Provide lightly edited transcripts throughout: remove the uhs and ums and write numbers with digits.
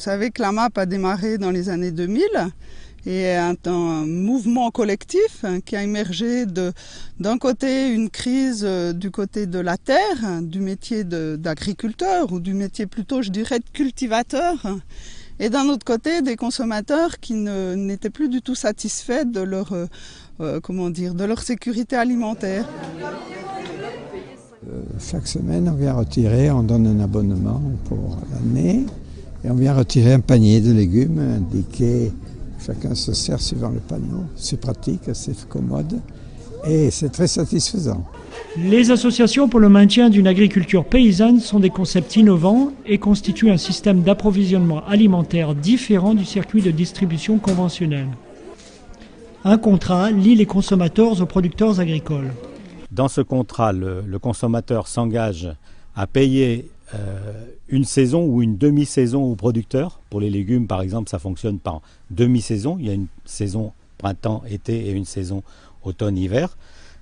savez que la MAP a démarré dans les années 2000 et est un mouvement collectif qui a émergé d'un côté une crise du côté de la terre, du métier d'agriculteur ou du métier plutôt, je dirais, de cultivateur, et d'un autre côté des consommateurs qui n'étaient plus du tout satisfaits de leur sécurité alimentaire. Chaque semaine, on vient retirer, on donne un abonnement pour l'année et on vient retirer un panier de légumes indiqué. Chacun se sert suivant le panneau. C'est pratique, c'est commode et c'est très satisfaisant. Les associations pour le maintien d'une agriculture paysanne sont des concepts innovants et constituent un système d'approvisionnement alimentaire différent du circuit de distribution conventionnel. Un contrat lie les consommateurs aux producteurs agricoles. Dans ce contrat, le consommateur s'engage à payer une saison ou une demi-saison au producteur. Pour les légumes, par exemple, ça fonctionne par demi-saison. Il y a une saison printemps-été et une saison automne-hiver.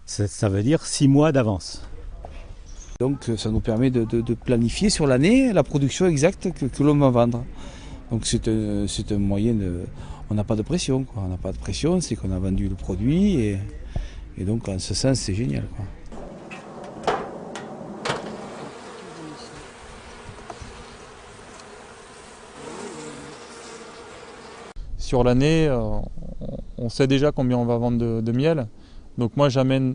Ça veut dire 6 mois d'avance. Donc ça nous permet de planifier sur l'année la production exacte que l'on va vendre. Donc c'est un moyen de... On n'a pas de pression, quoi. On n'a pas de pression, c'est qu'on a vendu le produit et donc en ce sens c'est génial, quoi. Sur l'année, on sait déjà combien on va vendre de miel. Donc moi j'amène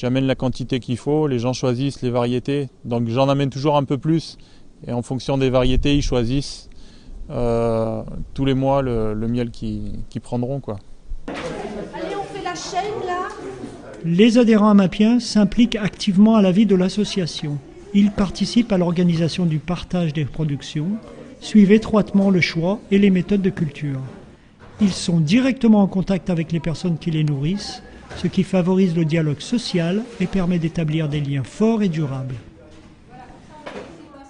la quantité qu'il faut, les gens choisissent les variétés. Donc j'en amène toujours un peu plus et en fonction des variétés, ils choisissent tous les mois le miel qu'ils prendront, quoi. Allez, on fait la chaîne là. Les adhérents amapiens s'impliquent activement à la vie de l'association. Ils participent à l'organisation du partage des productions, suivent étroitement le choix et les méthodes de culture. Ils sont directement en contact avec les personnes qui les nourrissent, ce qui favorise le dialogue social et permet d'établir des liens forts et durables.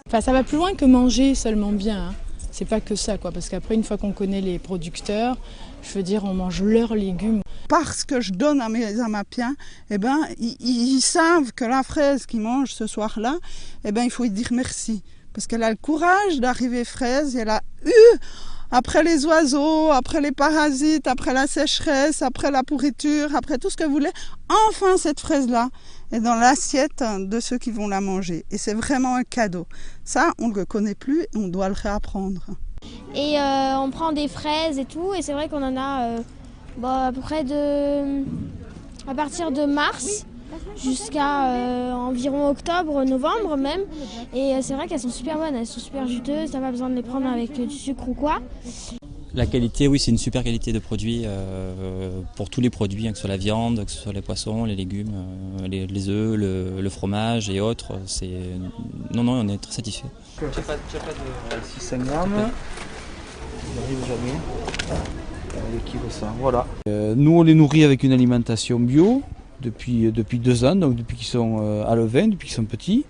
Enfin, ça va plus loin que manger seulement bien, hein. C'est pas que ça, quoi, parce qu'après, une fois qu'on connaît les producteurs, je veux dire, on mange leurs légumes. Parce que je donne à mes amapiens, ils savent que la fraise qu'ils mangent ce soir-là, il faut lui dire merci. Parce qu'elle a le courage d'arriver fraise, et elle a eu, après les oiseaux, après les parasites, après la sécheresse, après la pourriture, après tout ce que vous voulez, enfin cette fraise-là est dans l'assiette de ceux qui vont la manger. Et c'est vraiment un cadeau. Ça, on ne le connaît plus et on doit le réapprendre. Et on prend des fraises et tout, et c'est vrai qu'on en a à peu près à partir de mars jusqu'à environ octobre, novembre même. Et c'est vrai qu'elles sont super bonnes, elles sont super juteuses, t'as pas besoin de les prendre avec du sucre ou quoi. La qualité, oui, c'est une super qualité de produit pour tous les produits, hein, que ce soit la viande, que ce soit les poissons, les légumes, les œufs, le fromage et autres. Non, on est très satisfait. Tu n'as pas de 600 grammes. Il n'arrive jamais. Le kilo 100, voilà. Nous, on les nourrit avec une alimentation bio depuis 2 ans, donc depuis qu'ils sont à levain, depuis qu'ils sont petits.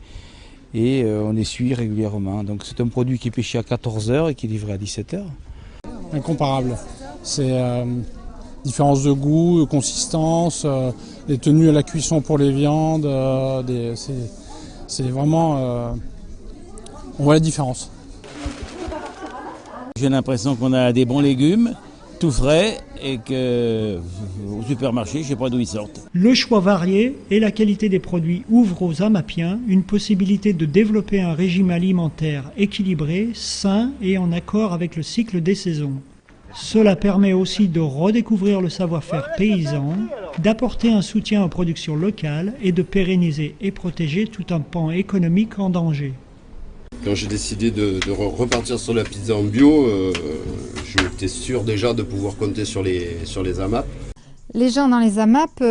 Et on les suit régulièrement. Donc c'est un produit qui est pêché à 14h et qui est livré à 17h. Incomparable. C'est différence de goût, de consistance, des tenues à la cuisson pour les viandes, c'est vraiment... on voit la différence. J'ai l'impression qu'on a des bons légumes, tout frais, et qu'au supermarché, je ne sais pas d'où ils sortent. Le choix varié et la qualité des produits ouvrent aux amapiens une possibilité de développer un régime alimentaire équilibré, sain et en accord avec le cycle des saisons. Cela permet aussi de redécouvrir le savoir-faire paysan, d'apporter un soutien aux productions locales et de pérenniser et protéger tout un pan économique en danger. Quand j'ai décidé de repartir sur la pizza en bio, je m'étais sûr déjà de pouvoir compter sur les AMAP. Les gens dans les AMAP,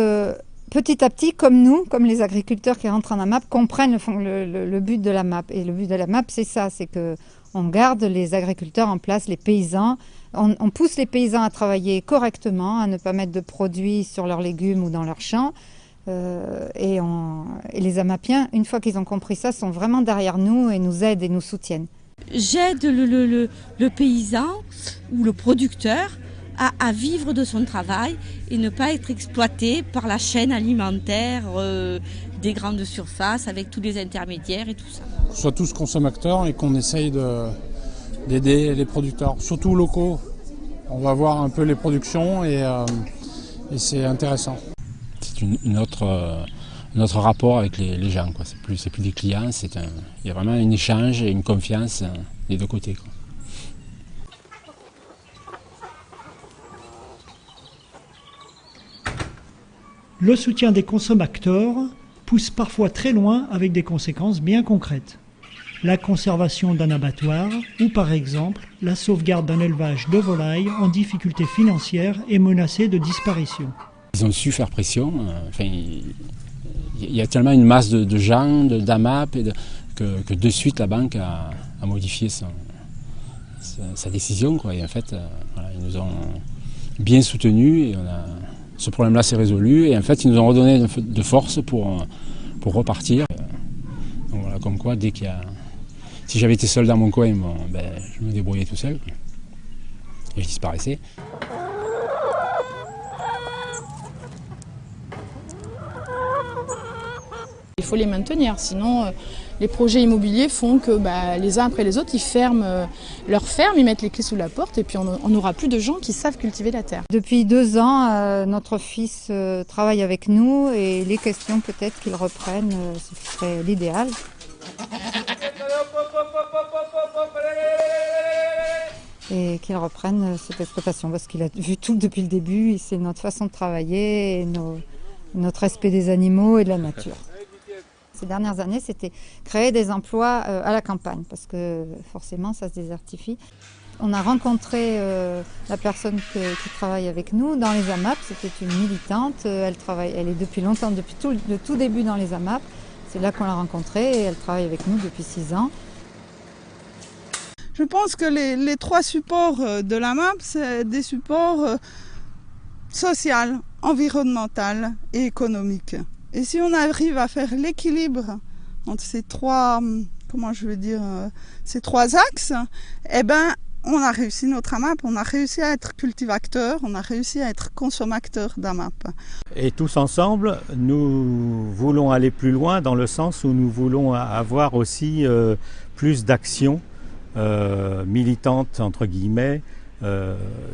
petit à petit, comme nous, comme les agriculteurs qui rentrent en AMAP, comprennent le but de la MAP. Et le but de la MAP, c'est ça, c'est qu'on garde les agriculteurs en place, les paysans. On pousse les paysans à travailler correctement, à ne pas mettre de produits sur leurs légumes ou dans leurs champs. Et les amapiens, une fois qu'ils ont compris ça, sont vraiment derrière nous et nous aident et nous soutiennent. J'aide le paysan ou le producteur à vivre de son travail et ne pas être exploité par la chaîne alimentaire des grandes surfaces avec tous les intermédiaires et tout ça. Qu'on soit tous consommateurs et qu'on essaye d'aider les producteurs, surtout locaux. On va voir un peu les productions et c'est intéressant. C'est notre rapport avec les gens, quoi. C'est plus des clients, il y a vraiment un échange et une confiance des deux côtés, quoi. Le soutien des consommateurs pousse parfois très loin avec des conséquences bien concrètes. La conservation d'un abattoir ou par exemple la sauvegarde d'un élevage de volailles en difficulté financière et menacé de disparition. Ils ont su faire pression. Il y a tellement une masse de gens, d'AMAP, que de suite la banque a modifié sa décision, quoi. Et en fait, voilà, ils nous ont bien soutenus et ce problème-là s'est résolu. Et en fait, ils nous ont redonné de force pour repartir. Donc voilà, comme quoi, dès qu'il y a... Si j'avais été seul dans mon coin, je me débrouillais tout seul. Et je disparaissais. Il faut les maintenir, sinon les projets immobiliers font que les uns après les autres, ils ferment leur ferme, ils mettent les clés sous la porte et puis on n'aura plus de gens qui savent cultiver la terre. Depuis 2 ans, notre fils travaille avec nous et les questions peut-être qu'il reprenne, ce serait l'idéal. Et qu'il reprenne cette exploitation parce qu'il a vu tout depuis le début, et c'est notre façon de travailler, et notre respect des animaux et de la nature. Ces dernières années, c'était créer des emplois à la campagne parce que forcément ça se désertifie. On a rencontré la personne qui travaille avec nous dans les AMAP, c'était une militante, elle est depuis longtemps, depuis le tout début dans les AMAP. C'est là qu'on l'a rencontrée et elle travaille avec nous depuis 6 ans. Je pense que les 3 supports de la MAP, c'est des supports social, environnemental et économique. Et si on arrive à faire l'équilibre entre ces 3, ces 3 axes, on a réussi notre AMAP, on a réussi à être cultivateur, on a réussi à être consommateur d'AMAP. Et tous ensemble, nous voulons aller plus loin dans le sens où nous voulons avoir aussi plus d'actions militantes, entre guillemets,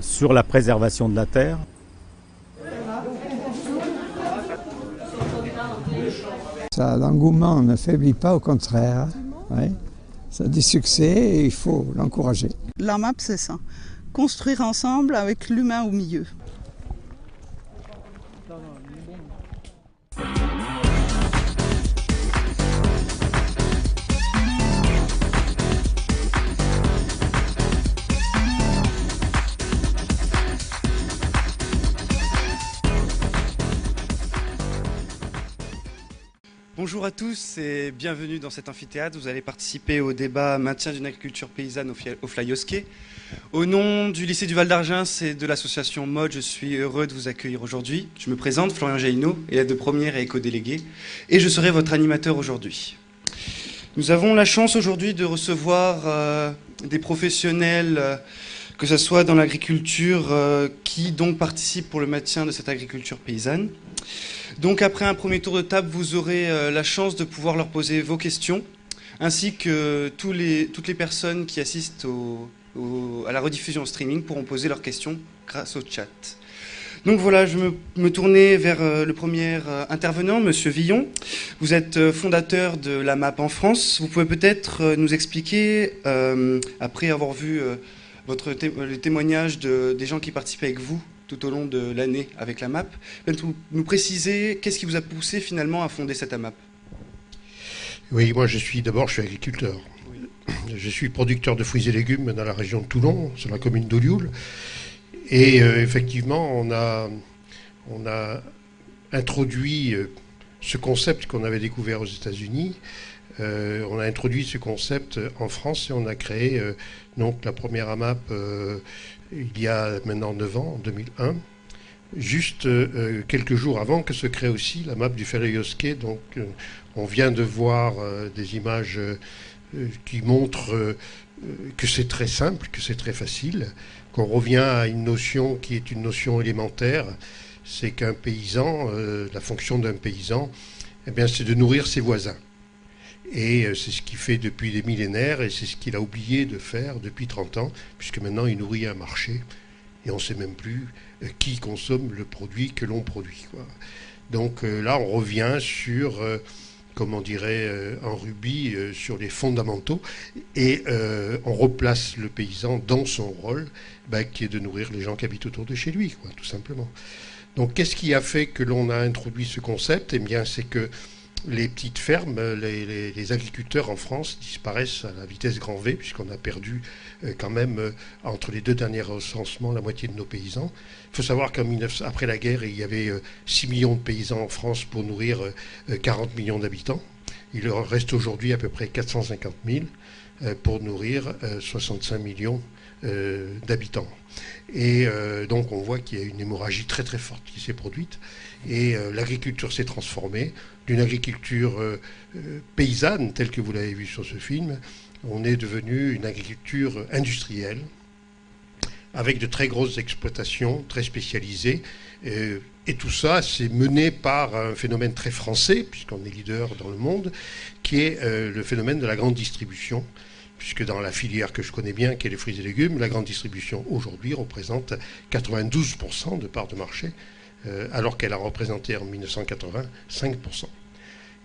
sur la préservation de la terre. L'engouement ne faiblit pas, au contraire. Ouais. Ça a du succès et il faut l'encourager. L'AMAP, c'est ça. Construire ensemble avec l'humain au milieu. Bonjour à tous et bienvenue dans cet amphithéâtre. Vous allez participer au débat maintien d'une agriculture paysanne au Flyosquet. Au nom du lycée du Val d'Argent et de l'association MOD, je suis heureux de vous accueillir aujourd'hui. Je me présente, Florian Jaïneau, élève de première et éco-délégué, et je serai votre animateur aujourd'hui. Nous avons la chance aujourd'hui de recevoir des professionnels, que ce soit dans l'agriculture, qui donc participent pour le maintien de cette agriculture paysanne. Donc après un premier tour de table, vous aurez la chance de pouvoir leur poser vos questions, ainsi que toutes les personnes qui assistent à la rediffusion en streaming pourront poser leurs questions grâce au chat. Donc voilà, je me tournais vers le premier intervenant, Monsieur Villon. Vous êtes fondateur de la MAP en France. Vous pouvez peut-être nous expliquer, après avoir vu le témoignage des gens qui participent avec vous, tout au long de l'année avec la MAP, nous préciser qu'est-ce qui vous a poussé finalement à fonder cette AMAP? Oui, moi je suis agriculteur. Oui. Je suis producteur de fruits et légumes dans la région de Toulon, sur la commune d'Olioul. Et effectivement, on a introduit ce concept qu'on avait découvert aux États-Unis. On a introduit ce concept en France et on a créé donc la première AMAP il y a maintenant 9 ans, en 2001, juste quelques jours avant que se crée aussi la MAP du Flyosquet. Donc on vient de voir des images qui montrent que c'est très simple, que c'est très facile, qu'on revient à une notion qui est une notion élémentaire, c'est qu'un paysan, la fonction d'un paysan, eh bien, c'est de nourrir ses voisins. Et c'est ce qu'il fait depuis des millénaires et c'est ce qu'il a oublié de faire depuis 30 ans, puisque maintenant il nourrit un marché et on ne sait même plus qui consomme le produit que l'on produit, quoi. Donc là, on revient sur, comme on dirait en rugby, sur les fondamentaux et on replace le paysan dans son rôle, qui est de nourrir les gens qui habitent autour de chez lui, quoi, tout simplement. Donc qu'est-ce qui a fait que l'on a introduit ce concept? Eh bien, c'est que les petites fermes, les agriculteurs en France disparaissent à la vitesse grand V, puisqu'on a perdu quand même, entre les 2 derniers recensements, la moitié de nos paysans. Il faut savoir qu'après la guerre, il y avait 6 millions de paysans en France pour nourrir 40 millions d'habitants. Il leur reste aujourd'hui à peu près 450 000 pour nourrir 65 millions d'habitants. Et donc on voit qu'il y a une hémorragie très très forte qui s'est produite et l'agriculture s'est transformée d'une agriculture paysanne telle que vous l'avez vu sur ce film. On est devenu une agriculture industrielle avec de très grosses exploitations très spécialisées et tout ça c'est mené par un phénomène très français puisqu'on est leader dans le monde qui est le phénomène de la grande distribution. Puisque dans la filière que je connais bien, qui est les fruits et légumes, la grande distribution aujourd'hui représente 92% de part de marché, alors qu'elle a représenté en 1980 5%.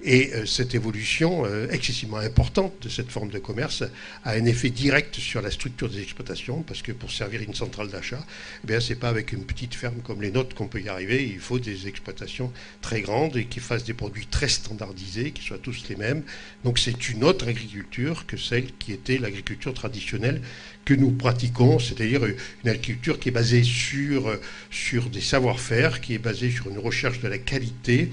Et cette évolution excessivement importante de cette forme de commerce a un effet direct sur la structure des exploitations, parce que pour servir une centrale d'achat, ce n'est pas avec une petite ferme comme les nôtres qu'on peut y arriver, il faut des exploitations très grandes et qui fassent des produits très standardisés, qui soient tous les mêmes. Donc c'est une autre agriculture que celle qui était l'agriculture traditionnelle que nous pratiquons, c'est-à-dire une agriculture qui est basée sur des savoir-faire, qui est basée sur une recherche de la qualité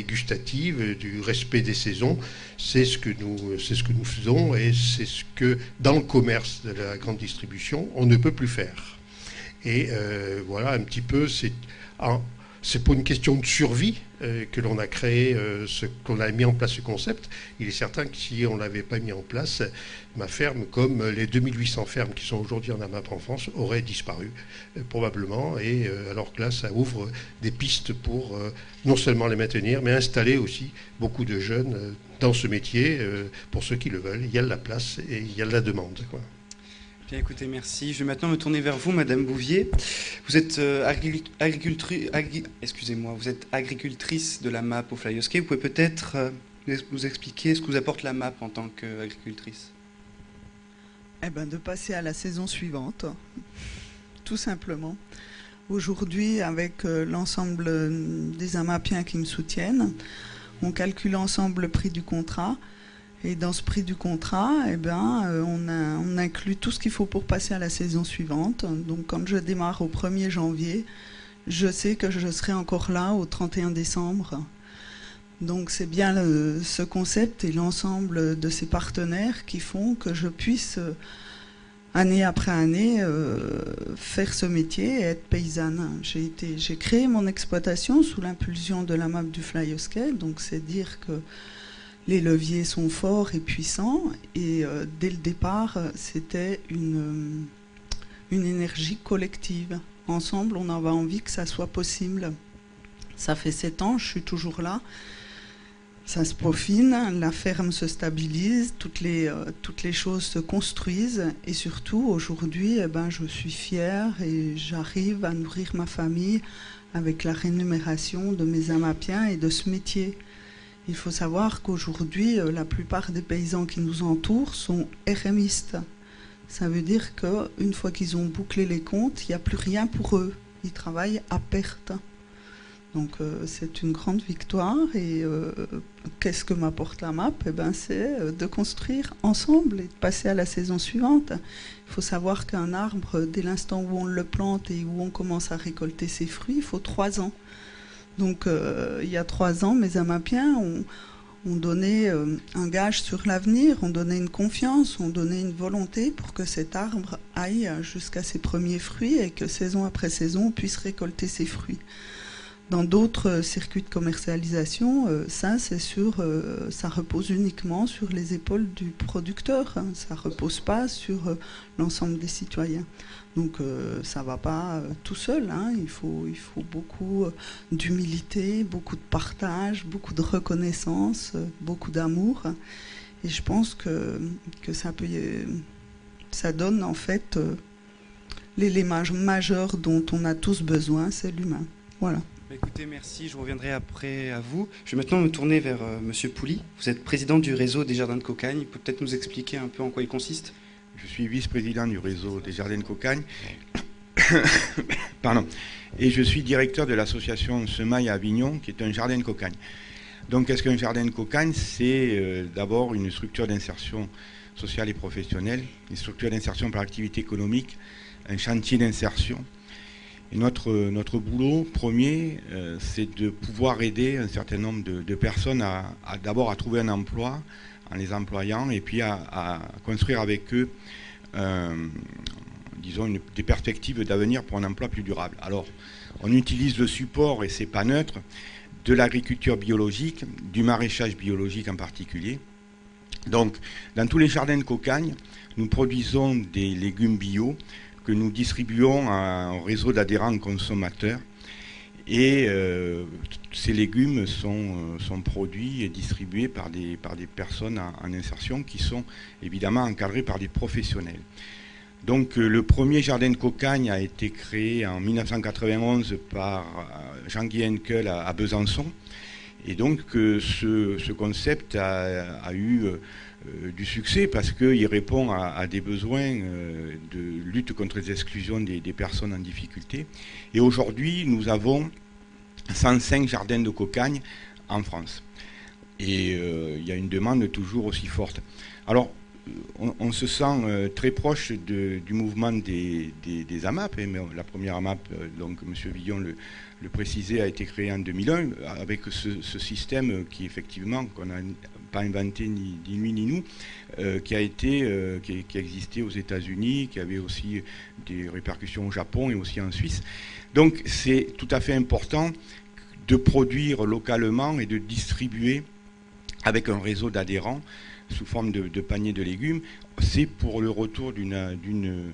gustative, du respect des saisons. C'est ce que nous faisons et c'est ce que dans le commerce de la grande distribution on ne peut plus faire. Et voilà un petit peu, c'est pour une question de survie que l'on a créé, qu'on a mis en place ce concept. Il est certain que si on ne l'avait pas mis en place, ma ferme, comme les 2800 fermes qui sont aujourd'hui en AMAP en France, auraient disparu probablement. Et alors que là, ça ouvre des pistes pour non seulement les maintenir, mais installer aussi beaucoup de jeunes dans ce métier, pour ceux qui le veulent. Il y a de la place et il y a de la demande, quoi. Bien, écoutez, merci. Je vais maintenant me tourner vers vous, Madame Bouvier. Vous êtes vous êtes agricultrice de la MAP au Flyosquet. Vous pouvez peut-être nous expliquer ce que vous apporte la MAP en tant qu'agricultrice? De passer à la saison suivante, tout simplement. Aujourd'hui, avec l'ensemble des AMAPiens qui me soutiennent, on calcule ensemble le prix du contrat. Et dans ce prix du contrat, on inclut tout ce qu'il faut pour passer à la saison suivante. Donc quand je démarre au 1er janvier, je sais que je serai encore là au 31 décembre. Donc c'est bien ce concept et l'ensemble de ces partenaires qui font que je puisse, année après année, faire ce métier et être paysanne. J'ai créé mon exploitation sous l'impulsion de la MAP du Flyosquet, donc c'est dire que les leviers sont forts et puissants et dès le départ, c'était une énergie collective. Ensemble, on avait envie que ça soit possible. Ça fait 7 ans, je suis toujours là. Ça se peaufine, la ferme se stabilise, toutes les choses se construisent et surtout, aujourd'hui, je suis fière et j'arrive à nourrir ma famille avec la rémunération de mes AMAPiens et de ce métier. Il faut savoir qu'aujourd'hui, la plupart des paysans qui nous entourent sont RMistes. Ça veut dire qu'une fois qu'ils ont bouclé les comptes, il n'y a plus rien pour eux. Ils travaillent à perte. Donc c'est une grande victoire. Et qu'est-ce que m'apporte la MAP? C'est de construire ensemble et de passer à la saison suivante. Il faut savoir qu'un arbre, dès l'instant où on le plante et où on commence à récolter ses fruits, il faut 3 ans. Donc il y a 3 ans, mes AMAPiens ont donné un gage sur l'avenir, ont donné une confiance, ont donné une volonté pour que cet arbre aille jusqu'à ses premiers fruits et que saison après saison, on puisse récolter ses fruits. Dans d'autres circuits de commercialisation, ça repose uniquement sur les épaules du producteur. Hein. Ça repose pas sur l'ensemble des citoyens. Donc ça va pas tout seul. Hein. Il faut beaucoup d'humilité, beaucoup de partage, beaucoup de reconnaissance, beaucoup d'amour. Et je pense que ça donne en fait l'élément majeur dont on a tous besoin, c'est l'humain. Voilà. Écoutez, merci, je reviendrai après à vous. Je vais maintenant me tourner vers Monsieur Pouly. Vous êtes président du réseau des Jardins de Cocagne. Vous pouvez peut-être nous expliquer un peu en quoi il consiste? Je suis vice-président du réseau des Jardins de Cocagne. Pardon. Et je suis directeur de l'association Semaille à Avignon, qui est un jardin de cocagne. Donc, qu'est-ce qu'un jardin de cocagne? C'est d'abord une structure d'insertion sociale et professionnelle, une structure d'insertion par activité économique, un chantier d'insertion. Et notre boulot premier, c'est de pouvoir aider un certain nombre de personnes d'abord à trouver un emploi en les employant et puis à construire avec eux, disons, des perspectives d'avenir pour un emploi plus durable. Alors, on utilise le support, et c'est pas neutre, de l'agriculture biologique, du maraîchage biologique en particulier. Donc, dans tous les jardins de cocagne, nous produisons des légumes bio que nous distribuons à un réseau d'adhérents consommateurs. Et ces légumes sont produits et distribués par des personnes en insertion qui sont évidemment encadrées par des professionnels. Donc le premier jardin de cocagne a été créé en 1991 par Jean-Guy Henkel à Besançon. Et donc ce concept a eu du succès parce qu'il répond à des besoins de lutte contre les exclusions des personnes en difficulté. Et aujourd'hui, nous avons 105 jardins de cocagne en France. Et il y a une demande toujours aussi forte. Alors, on se sent très proche du mouvement des AMAP. Mais la première AMAP, donc M. Villon le précisait, a été créée en 2001 avec ce système qui effectivement, qu'on n'a pas inventé ni lui ni nous, qui a existé aux États-Unis, qui avait aussi des répercussions au Japon et aussi en Suisse. Donc c'est tout à fait important de produire localement et de distribuer avec un réseau d'adhérents sous forme de paniers de légumes. C'est pour le retour d'une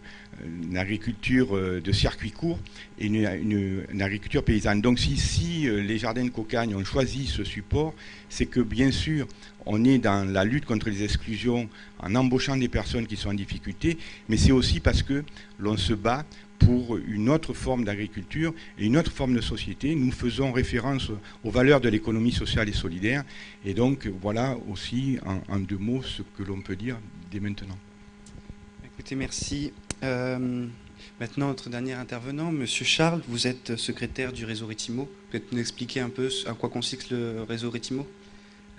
agriculture de circuit court et une agriculture paysanne. Donc si les jardins de cocagne ont choisi ce support, c'est que bien sûr on est dans la lutte contre les exclusions en embauchant des personnes qui sont en difficulté, mais c'est aussi parce que l'on se bat pour une autre forme d'agriculture et une autre forme de société. Nous faisons référence aux valeurs de l'économie sociale et solidaire. Et donc, voilà aussi, en deux mots, ce que l'on peut dire dès maintenant. Écoutez, merci. Maintenant, notre dernier intervenant, Monsieur Charles, vous êtes secrétaire du réseau Ritimo. Peut-être nous expliquer un peu à quoi consiste le réseau Ritimo?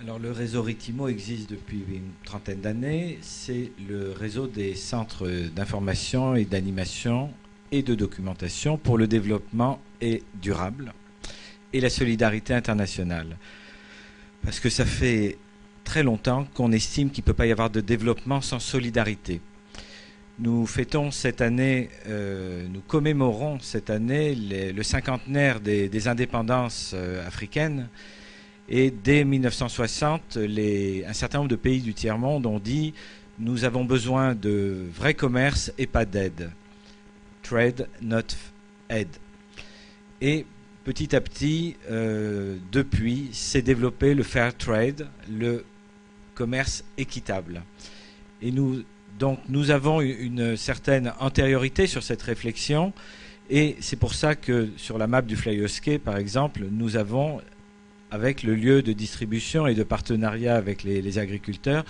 Alors, le réseau Ritimo existe depuis une trentaine d'années. C'est le réseau des centres d'information et d'animation et de documentation pour le développement durable et la solidarité internationale. Parce que ça fait très longtemps qu'on estime qu'il ne peut pas y avoir de développement sans solidarité. Nous fêtons cette année, nous commémorons cette année le cinquantenaire des indépendances africaines. Et dès 1960, un certain nombre de pays du tiers-monde ont dit « Nous avons besoin de vrai commerce et pas d'aide ». Trade, not aid. Et petit à petit, depuis, s'est développé le fair trade, le commerce équitable. Et nous avons une certaine antériorité sur cette réflexion, et c'est pour ça que sur la map du Flyoske, par exemple, nous avons, avec le lieu de distribution et de partenariat avec les agriculteurs,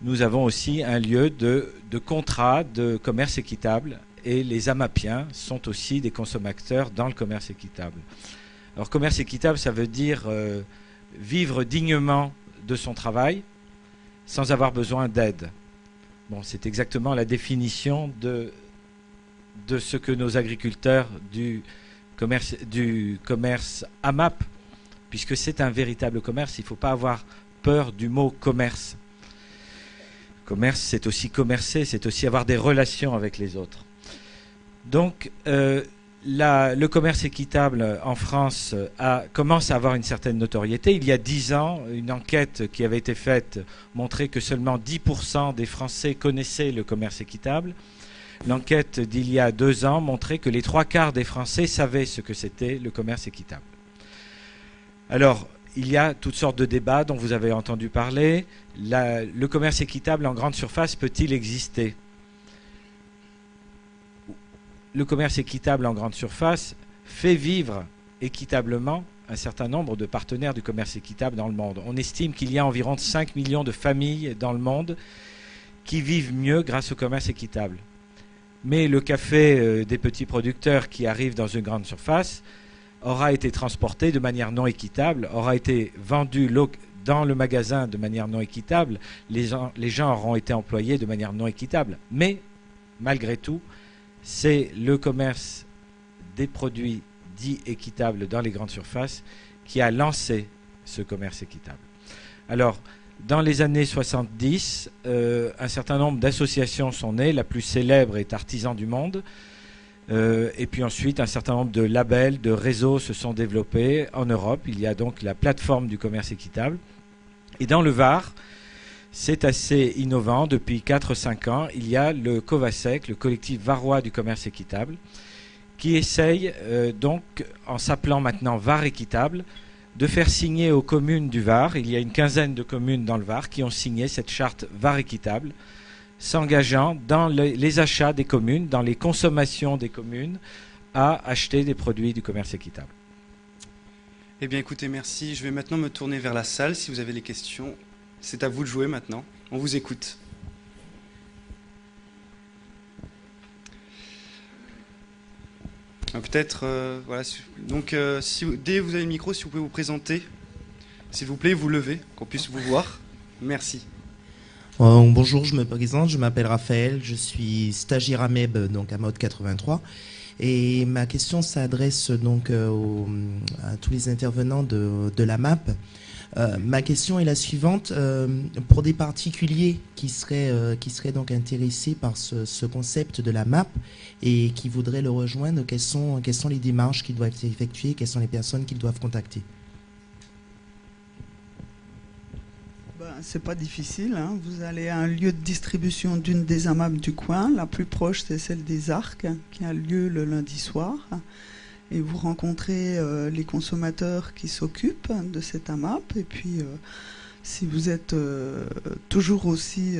nous avons aussi un lieu de contrat de commerce équitable. Et les AMAPiens sont aussi des consommateurs dans le commerce équitable. Alors, commerce équitable, ça veut dire vivre dignement de son travail sans avoir besoin d'aide. Bon, c'est exactement la définition de ce que nos agriculteurs du commerce AMAP, puisque c'est un véritable commerce, il ne faut pas avoir peur du mot commerce. Commerce, c'est aussi commercer, c'est aussi avoir des relations avec les autres. Donc, le commerce équitable en France commence à avoir une certaine notoriété. Il y a 10 ans, une enquête qui avait été faite montrait que seulement 10% des Français connaissaient le commerce équitable. L'enquête d'il y a 2 ans montrait que les 3/4 des Français savaient ce que c'était le commerce équitable. Alors, il y a toutes sortes de débats dont vous avez entendu parler. Le commerce équitable en grande surface peut-il exister ? Le commerce équitable en grande surface fait vivre équitablement un certain nombre de partenaires du commerce équitable dans le monde. On estime qu'il y a environ 5 millions de familles dans le monde qui vivent mieux grâce au commerce équitable. Mais le café des petits producteurs qui arrivent dans une grande surface aura été transporté de manière non équitable, aura été vendu dans le magasin de manière non équitable, les gens auront été employés de manière non équitable. Mais, malgré tout, c'est le commerce des produits dits équitables dans les grandes surfaces qui a lancé ce commerce équitable. Alors, dans les années 70, un certain nombre d'associations sont nées. La plus célèbre est Artisans du Monde. Et puis ensuite, un certain nombre de labels, de réseaux se sont développés en Europe. Il y a donc la plateforme du commerce équitable. Et dans le Var, c'est assez innovant. Depuis 4-5 ans, il y a le COVASEC, le collectif varois du commerce équitable, qui essaye donc, en s'appelant maintenant Var Équitable, de faire signer aux communes du Var, il y a une quinzaine de communes dans le Var qui ont signé cette charte Var Équitable, s'engageant dans les achats des communes, dans les consommations des communes, à acheter des produits du commerce équitable. Eh bien écoutez, merci. Je vais maintenant me tourner vers la salle si vous avez des questions. C'est à vous de jouer maintenant. On vous écoute. Peut-être, voilà. Donc, dès que vous avez le micro, si vous pouvez vous présenter, s'il vous plaît, vous levez, qu'on puisse vous voir. Merci. Bonjour, je me présente, je m'appelle Raphaël, je suis stagiaire à MEB, donc à Mode 83. Et ma question s'adresse donc à tous les intervenants de la MAP. Ma question est la suivante. Pour des particuliers qui seraient donc intéressés par ce concept de la MAP et qui voudraient le rejoindre, quelles sont les démarches qui doivent être effectuées, quelles sont les personnes qu'ils doivent contacter? C'est pas difficile, hein. Vous allez à un lieu de distribution d'une des AMAP du coin. La plus proche, c'est celle des Arcs, qui a lieu le lundi soir. Et vous rencontrez les consommateurs qui s'occupent de cette AMAP. Et puis, si vous êtes toujours aussi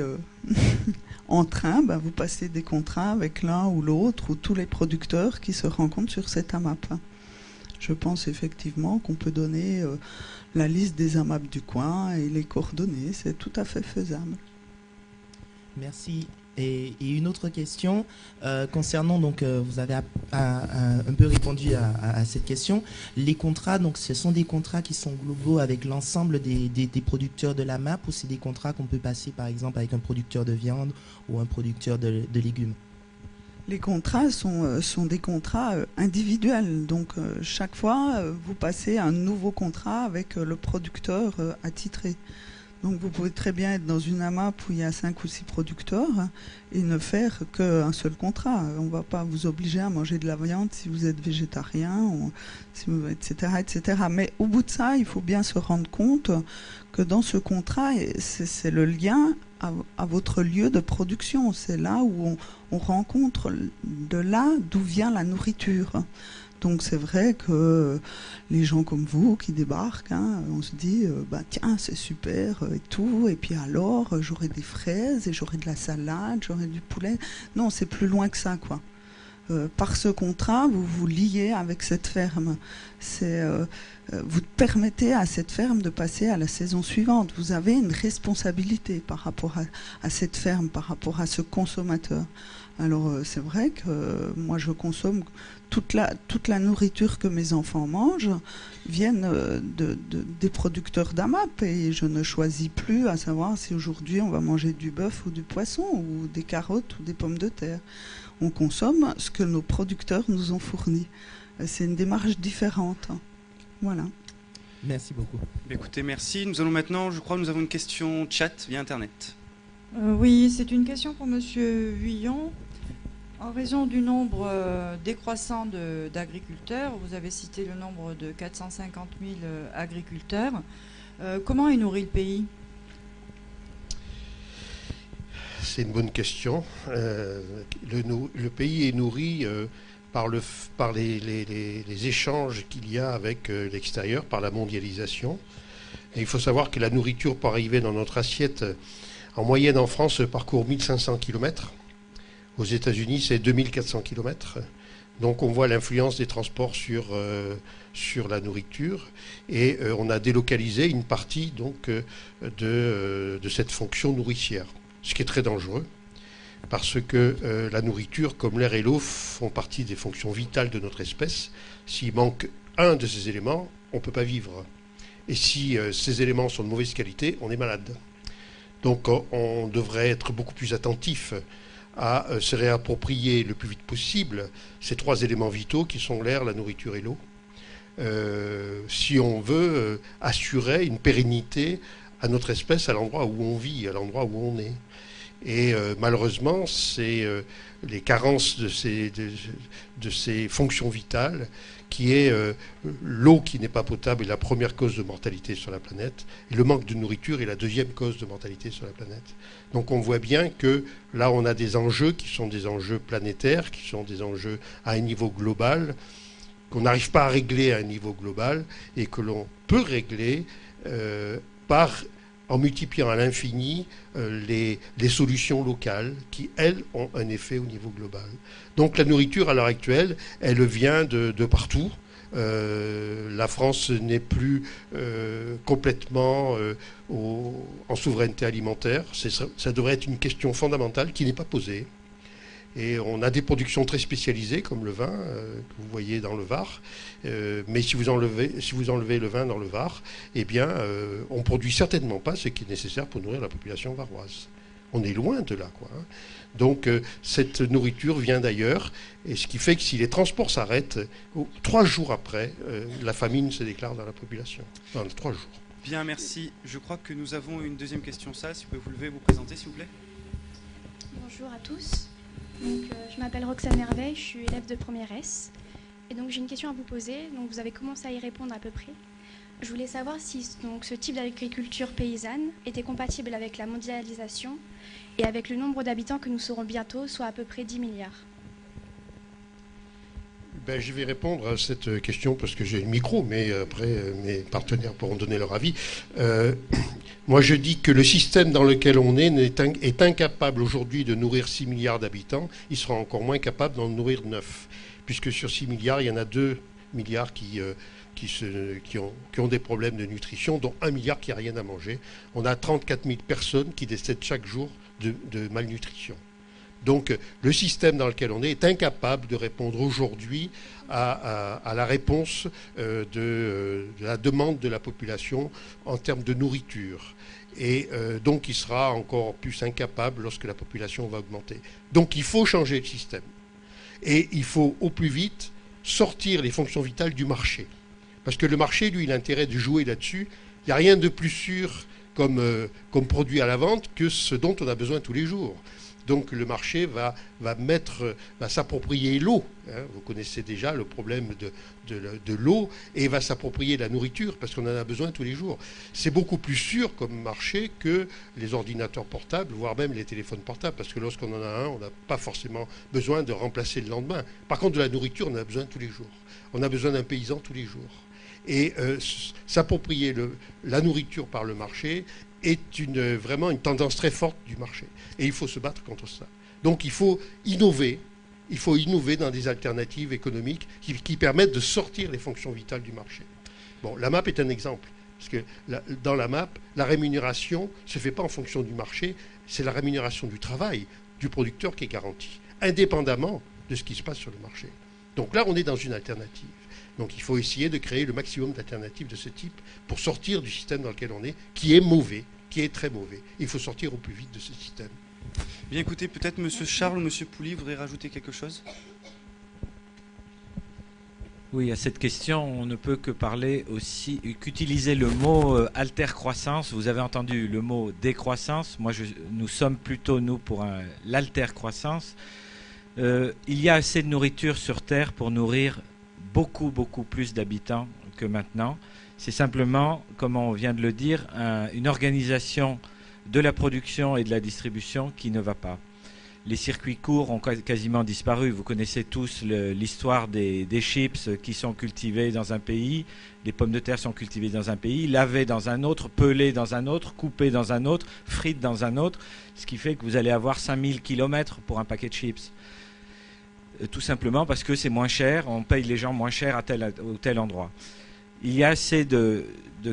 en train, vous passez des contrats avec l'un ou l'autre ou tous les producteurs qui se rencontrent sur cette AMAP. Je pense effectivement qu'on peut donner la liste des AMAP du coin et les coordonnées. C'est tout à fait faisable. Merci. Et une autre question concernant, donc vous avez un peu répondu à cette question. Les contrats, donc ce sont des contrats qui sont globaux avec l'ensemble des producteurs de la MAP, ou c'est des contrats qu'on peut passer par exemple avec un producteur de viande ou un producteur de légumes? Les contrats sont des contrats individuels. Donc chaque fois, vous passez un nouveau contrat avec le producteur attitré. Donc vous pouvez très bien être dans une AMAP où il y a 5 ou 6 producteurs et ne faire qu'un seul contrat. On ne va pas vous obliger à manger de la viande si vous êtes végétarien, etc., etc. Mais au bout de ça, il faut bien se rendre compte que dans ce contrat, c'est le lien à votre lieu de production. C'est là où on rencontre de là d'où vient la nourriture. Donc c'est vrai que les gens comme vous qui débarquent, on se dit tiens, c'est super et tout, et puis alors j'aurai des fraises et j'aurai de la salade, j'aurai du poulet. Non, c'est plus loin que ça, quoi. Par ce contrat, vous vous liez avec cette ferme. Vous permettez à cette ferme de passer à la saison suivante. Vous avez une responsabilité par rapport à cette ferme, par rapport à ce consommateur. Alors c'est vrai que moi je consomme toute la nourriture que mes enfants mangent viennent des producteurs d'AMAP, et je ne choisis plus à savoir si aujourd'hui on va manger du bœuf ou du poisson ou des carottes ou des pommes de terre. On consomme ce que nos producteurs nous ont fourni. C'est une démarche différente. Voilà. Merci beaucoup. Écoutez, merci. Nous allons maintenant, je crois, nous avons une question chat via Internet. Oui, c'est une question pour Monsieur Vuillon. En raison du nombre décroissant d'agriculteurs, vous avez cité le nombre de 450 000 agriculteurs, comment est nourri le pays ? C'est une bonne question. Le pays est nourri par les échanges qu'il y a avec l'extérieur, par la mondialisation. Et il faut savoir que la nourriture, pour arriver dans notre assiette, en moyenne en France, parcourt 1500 km. Aux États-Unis, c'est 2400 km. Donc on voit l'influence des transports sur la nourriture. Et on a délocalisé une partie donc, de cette fonction nourricière. Ce qui est très dangereux, parce que la nourriture, comme l'air et l'eau, font partie des fonctions vitales de notre espèce. S'il manque un de ces éléments, on ne peut pas vivre. Et si ces éléments sont de mauvaise qualité, on est malade. Donc on devrait être beaucoup plus attentif à se réapproprier le plus vite possible ces trois éléments vitaux qui sont l'air, la nourriture et l'eau, si on veut assurer une pérennité à notre espèce, à l'endroit où on vit, à l'endroit où on est. Et malheureusement, c'est les carences de ces fonctions vitales qui est l'eau qui n'est pas potable est la première cause de mortalité sur la planète, et le manque de nourriture est la deuxième cause de mortalité sur la planète. Donc on voit bien que là on a des enjeux qui sont des enjeux planétaires, qui sont des enjeux à un niveau global, qu'on n'arrive pas à régler à un niveau global, et que l'on peut régler en multipliant à l'infini les solutions locales qui, elles, ont un effet au niveau global. Donc la nourriture, à l'heure actuelle, elle vient de partout. La France n'est plus complètement en souveraineté alimentaire. Ça devrait être une question fondamentale qui n'est pas posée. Et on a des productions très spécialisées, comme le vin, que vous voyez dans le Var. Mais si vous enlevez le vin dans le Var, eh bien, on ne produit certainement pas ce qui est nécessaire pour nourrir la population varoise. On est loin de là, quoi. Donc, cette nourriture vient d'ailleurs, et ce qui fait que si les transports s'arrêtent, 3 jours après, la famine se déclare dans la population. Dans 3 jours. Bien, merci. Je crois que nous avons une deuxième question. Ça, si vous pouvez vous lever, vous présenter, s'il vous plaît. Bonjour à tous. Donc, je m'appelle Roxane Merveille, je suis élève de première S. Et donc j'ai une question à vous poser. Donc, vous avez commencé à y répondre à peu près. Je voulais savoir si donc, ce type d'agriculture paysanne était compatible avec la mondialisation et avec le nombre d'habitants que nous serons bientôt, soit à peu près 10 milliards. Ben, je vais répondre à cette question parce que j'ai le micro, mais après mes partenaires pourront donner leur avis. Moi, je dis que le système dans lequel on est incapable aujourd'hui de nourrir 6 milliards d'habitants. Il sera encore moins capable d'en nourrir 9, puisque sur 6 milliards, il y en a 2 milliards qui ont des problèmes de nutrition, dont 1 milliard qui n'a rien à manger. On a 34 000 personnes qui décèdent chaque jour de malnutrition. Donc le système dans lequel on est incapable de répondre aujourd'hui à la réponse de la demande de la population en termes de nourriture. Et donc il sera encore plus incapable lorsque la population va augmenter. Donc il faut changer le système. Et il faut au plus vite sortir les fonctions vitales du marché. Parce que le marché, lui, il a intérêt de jouer là-dessus. Il n'y a rien de plus sûr comme produit à la vente que ce dont on a besoin tous les jours. Donc le marché va s'approprier l'eau. Hein, vous connaissez déjà le problème de l'eau, et va s'approprier la nourriture parce qu'on en a besoin tous les jours. C'est beaucoup plus sûr comme marché que les ordinateurs portables, voire même les téléphones portables, parce que lorsqu'on en a un, on n'a pas forcément besoin de remplacer le lendemain. Par contre, de la nourriture, on en a besoin tous les jours. On a besoin d'un paysan tous les jours. Et s'approprier la nourriture par le marché est vraiment une tendance très forte du marché. Et il faut se battre contre ça. Donc il faut innover. Il faut innover dans des alternatives économiques qui permettent de sortir les fonctions vitales du marché. Bon, la MAP est un exemple. Parce que dans la MAP, la rémunération ne se fait pas en fonction du marché. C'est la rémunération du travail du producteur qui est garantie, indépendamment de ce qui se passe sur le marché. Donc là, on est dans une alternative. Donc il faut essayer de créer le maximum d'alternatives de ce type pour sortir du système dans lequel on est, qui est mauvais, qui est très mauvais. Il faut sortir au plus vite de ce système. Bien écoutez, peut-être M. Charles ou M. Pouly voudrait rajouter quelque chose. Oui, à cette question, on ne peut que parler aussi, qu'utiliser le mot alter-croissance. Vous avez entendu le mot décroissance. Moi, nous sommes plutôt, nous, pour l'alter-croissance. Il y a assez de nourriture sur Terre pour nourrir beaucoup plus d'habitants que maintenant. C'est simplement, comme on vient de le dire, une organisation de la production et de la distribution qui ne va pas. Les circuits courts ont quasiment disparu. Vous connaissez tous l'histoire des chips qui sont cultivés dans un pays, les pommes de terre sont cultivées dans un pays, lavées dans un autre, pelées dans un autre, coupées dans un autre, frites dans un autre, ce qui fait que vous allez avoir 5000 km pour un paquet de chips. Tout simplement parce que c'est moins cher, on paye les gens moins cher à tel ou tel endroit. Il y a assez de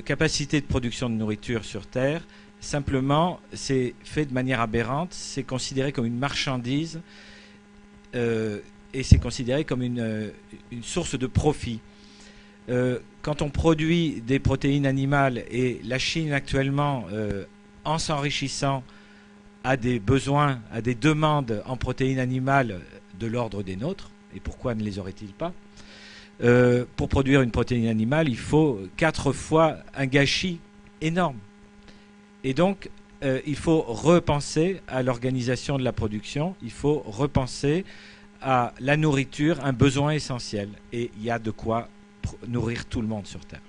capacité de production de nourriture sur Terre. Simplement, c'est fait de manière aberrante, c'est considéré comme une marchandise et c'est considéré comme une source de profit. Quand on produit des protéines animales, et la Chine actuellement, en s'enrichissant, a des besoins, a des demandes en protéines animales de l'ordre des nôtres, et pourquoi ne les aurait-il pas ? Pour produire une protéine animale, il faut 4 fois un gâchis énorme. Et donc, il faut repenser à l'organisation de la production, il faut repenser à la nourriture, un besoin essentiel. Et il y a de quoi nourrir tout le monde sur Terre.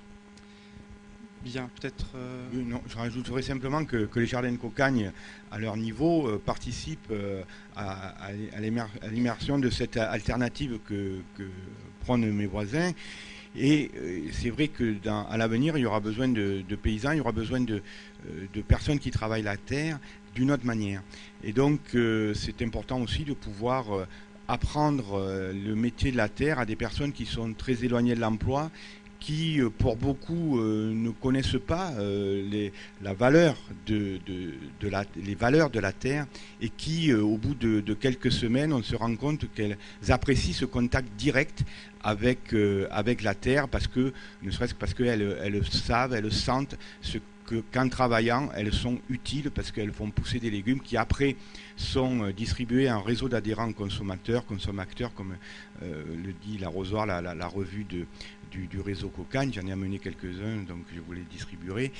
Bien, peut-être... Non, je rajouterais simplement que les jardins de cocagne, à leur niveau, participent à l'immersion de cette alternative que prônent mes voisins. Et c'est vrai qu'à l'avenir, il y aura besoin de paysans, il y aura besoin de personnes qui travaillent la terre d'une autre manière. Et donc, c'est important aussi de pouvoir apprendre le métier de la terre à des personnes qui sont très éloignées de l'emploi, qui, pour beaucoup, ne connaissent pas les valeurs de la terre et qui, au bout de quelques semaines, on se rend compte qu'elles apprécient ce contact direct avec la terre, ne serait-ce que parce qu'elles savent, elles sentent qu'en travaillant, elles sont utiles parce qu'elles font pousser des légumes qui après sont distribués à un réseau d'adhérents consommateurs comme le dit l'arrosoir, la revue du réseau Cocagne. J'en ai amené quelques-uns, donc je vous les distribuerai.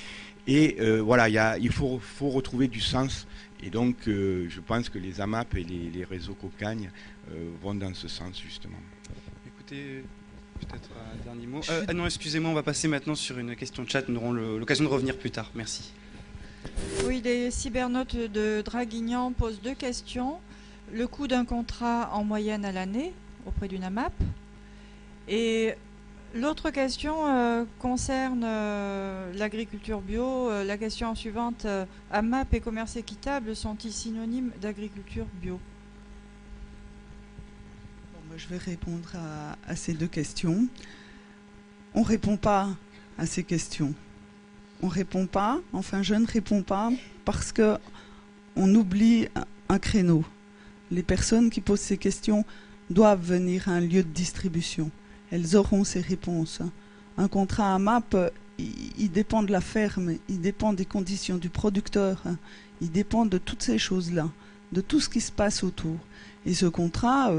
Et voilà, il faut retrouver du sens. Et donc, je pense que les AMAP et les réseaux Cocagne vont dans ce sens, justement. Écoutez, peut-être un dernier mot. Non, excusez-moi, on va passer maintenant sur une question de chat. Nous aurons l'occasion de revenir plus tard. Merci. Oui, les cybernautes de Draguignan posent 2 questions. Le coût d'un contrat en moyenne à l'année auprès d'une AMAP. Et l'autre question concerne l'agriculture bio. La question suivante, AMAP et commerce équitable sont-ils synonymes d'agriculture bio ? Je vais répondre à ces 2 questions. On ne répond pas à ces questions. On ne répond pas, enfin je ne réponds pas parce qu'on oublie un créneau. Les personnes qui posent ces questions doivent venir à un lieu de distribution. Elles auront ces réponses. Un contrat AMAP, il dépend de la ferme, il dépend des conditions du producteur, il dépend de toutes ces choses-là, de tout ce qui se passe autour. Et ce contrat...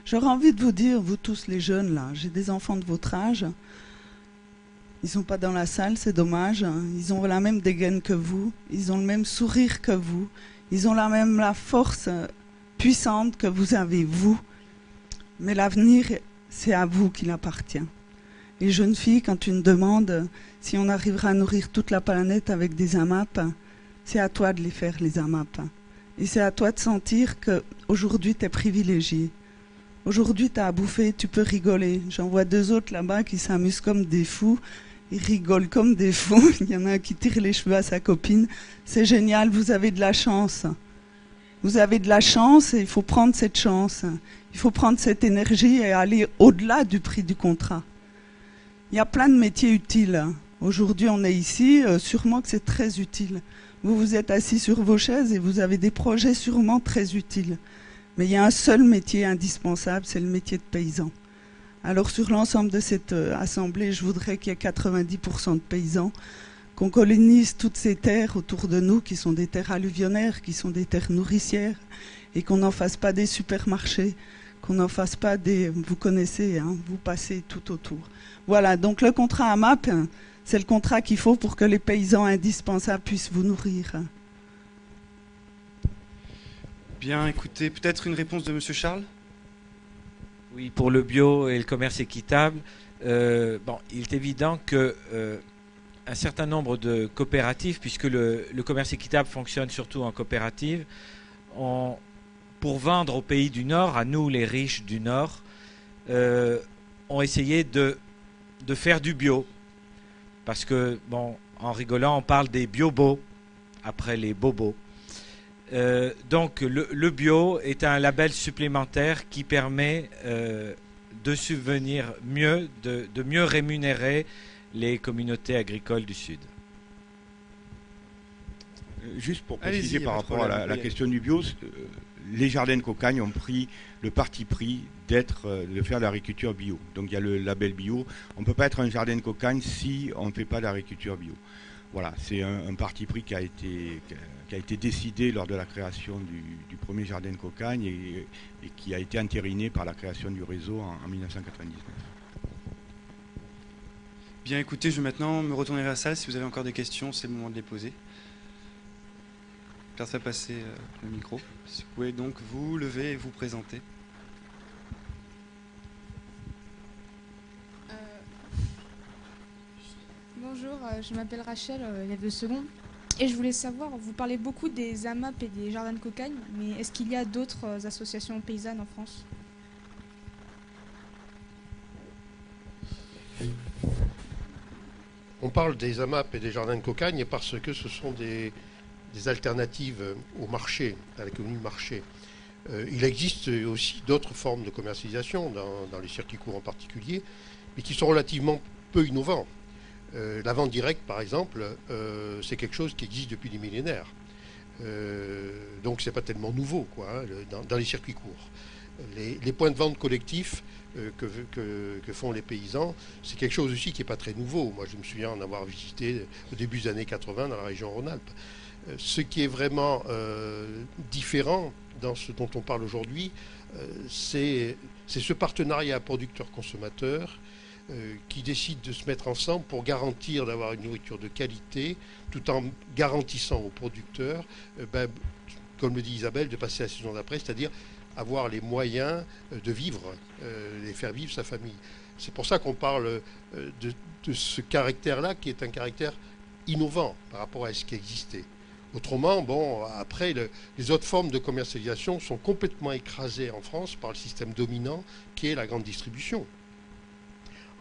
J'aurais envie de vous dire, vous tous les jeunes là, j'ai des enfants de votre âge, ils sont pas dans la salle, c'est dommage, ils ont la même dégaine que vous, ils ont le même sourire que vous, ils ont la force puissante que vous avez vous, mais l'avenir c'est à vous qu'il appartient. Les jeunes filles, quand tu me demandes si on arrivera à nourrir toute la planète avec des AMAP, c'est à toi de les faire les AMAP. Et c'est à toi de sentir qu'aujourd'hui, tu es privilégié. Aujourd'hui, tu as à bouffer, tu peux rigoler. J'en vois 2 autres là-bas qui s'amusent comme des fous. Ils rigolent comme des fous. Il y en a un qui tire les cheveux à sa copine. C'est génial, vous avez de la chance. Vous avez de la chance et il faut prendre cette chance. Il faut prendre cette énergie et aller au-delà du prix du contrat. Il y a plein de métiers utiles. Aujourd'hui, on est ici, sûrement que c'est très utile. Vous vous êtes assis sur vos chaises et vous avez des projets sûrement très utiles. Mais il y a un seul métier indispensable, c'est le métier de paysan. Alors sur l'ensemble de cette assemblée, je voudrais qu'il y ait 90% de paysans, qu'on colonise toutes ces terres autour de nous, qui sont des terres alluvionnaires, qui sont des terres nourricières, et qu'on n'en fasse pas des supermarchés, qu'on n'en fasse pas des... Vous connaissez, hein, vous passez tout autour. Voilà, donc le contrat AMAP... C'est le contrat qu'il faut pour que les paysans indispensables puissent vous nourrir. Bien, écoutez, peut-être une réponse de Monsieur Charles? Oui, pour le bio et le commerce équitable, bon, il est évident que un certain nombre de coopératives, puisque le commerce équitable fonctionne surtout en coopérative, pour vendre aux pays du Nord, à nous les riches du Nord, ont essayé de faire du bio. Parce que, bon, en rigolant, on parle des biobos, après les bobos. Donc le bio est un label supplémentaire qui permet de subvenir mieux, de mieux rémunérer les communautés agricoles du Sud. Juste pour préciser par rapport à la question du bio, les jardins de cocagne ont pris le parti pris de faire de l'agriculture bio. Donc il y a le label bio. On ne peut pas être un jardin de cocagne si on ne fait pas d'agriculture bio. Voilà, c'est un parti pris qui a été décidé lors de la création du premier jardin de cocagne et qui a été entériné par la création du réseau en 1999. Bien, écoutez, je vais maintenant me retourner vers la salle. Si vous avez encore des questions, c'est le moment de les poser. Je vais faire passer le micro. Si vous pouvez donc vous lever et vous présenter. Bonjour, je m'appelle Rachel, élève de seconde. Et je voulais savoir, vous parlez beaucoup des AMAP et des jardins de cocagne, mais est-ce qu'il y a d'autres associations paysannes en France? On parle des AMAP et des jardins de cocagne parce que ce sont des alternatives au marché, à l'économie de marché. Il existe aussi d'autres formes de commercialisation, dans les circuits courts en particulier, mais qui sont relativement peu innovants. La vente directe, par exemple, c'est quelque chose qui existe depuis des millénaires. Donc c'est pas tellement nouveau, quoi, dans les circuits courts. Les points de vente collectifs que font les paysans, c'est quelque chose aussi qui n'est pas très nouveau. Moi, je me souviens en avoir visité au début des années 80 dans la région Rhône-Alpes. Ce qui est vraiment différent dans ce dont on parle aujourd'hui, c'est ce partenariat producteur-consommateur qui décident de se mettre ensemble pour garantir d'avoir une nourriture de qualité, tout en garantissant aux producteurs, comme le dit Isabelle, de passer la saison d'après, c'est-à-dire avoir les moyens de vivre, et faire vivre sa famille. C'est pour ça qu'on parle de ce caractère-là, qui est un caractère innovant par rapport à ce qui existait. Autrement, bon, après, les autres formes de commercialisation sont complètement écrasées en France par le système dominant, qui est la grande distribution.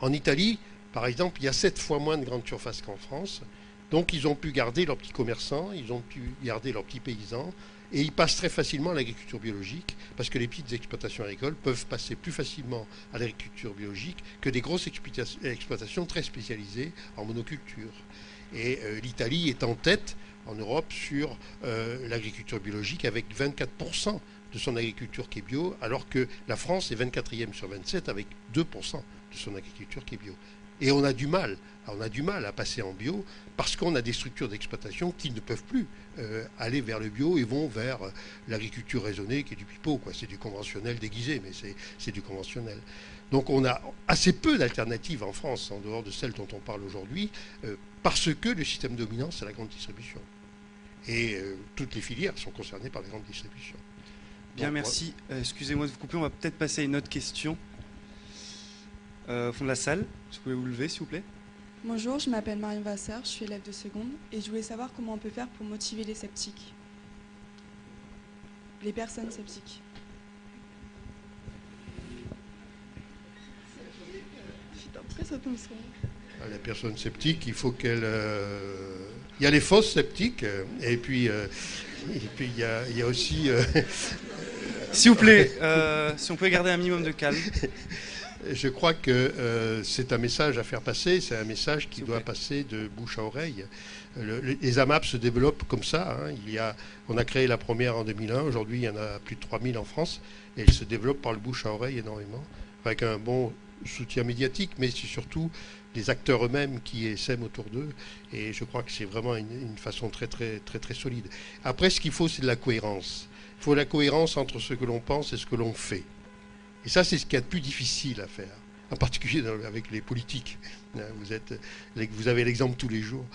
En Italie, par exemple, il y a 7 fois moins de grandes surfaces qu'en France. Donc, ils ont pu garder leurs petits commerçants, ils ont pu garder leurs petits paysans, et ils passent très facilement à l'agriculture biologique, parce que les petites exploitations agricoles peuvent passer plus facilement à l'agriculture biologique que des grosses exploitations très spécialisées en monoculture. Et l'Italie est en tête en Europe sur l'agriculture biologique, avec 24% de son agriculture qui est bio, alors que la France est 24e sur 27 avec 2% de son agriculture qui est bio. Et on a du mal à passer en bio parce qu'on a des structures d'exploitation qui ne peuvent plus aller vers le bio et vont vers l'agriculture raisonnée qui est du pipeau, quoi. C'est du conventionnel déguisé, mais c'est du conventionnel. Donc on a assez peu d'alternatives en France, en dehors de celles dont on parle aujourd'hui, parce que le système dominant, c'est la grande distribution. Et toutes les filières sont concernées par la grande distribution. Bien, donc, merci. Excusez-moi de vous couper, on va peut-être passer à une autre question. Au fond de la salle, vous pouvez vous lever, s'il vous plaît. Bonjour, je m'appelle Marion Vasseur, je suis élève de seconde et je voulais savoir comment on peut faire pour motiver les sceptiques. Les personnes sceptiques. Les personnes sceptiques, il faut qu'elles... Il y a les fausses sceptiques et puis il y a aussi... S'il vous plaît, si on pouvait garder un minimum de calme. Je crois que c'est un message à faire passer, c'est un message qui doit passer de bouche à oreille. Les AMAP se développent comme ça. Hein. On a créé la première en 2001, aujourd'hui il y en a plus de 3000 en France, et elles se développent par le bouche à oreille énormément, avec un bon soutien médiatique, mais c'est surtout les acteurs eux-mêmes qui essaiment autour d'eux, et je crois que c'est vraiment une façon très solide. Après, ce qu'il faut, c'est de la cohérence. Il faut la cohérence entre ce que l'on pense et ce que l'on fait. Et ça, c'est ce qu'il y a de plus difficile à faire, en particulier avec les politiques. Vous avez l'exemple tous les jours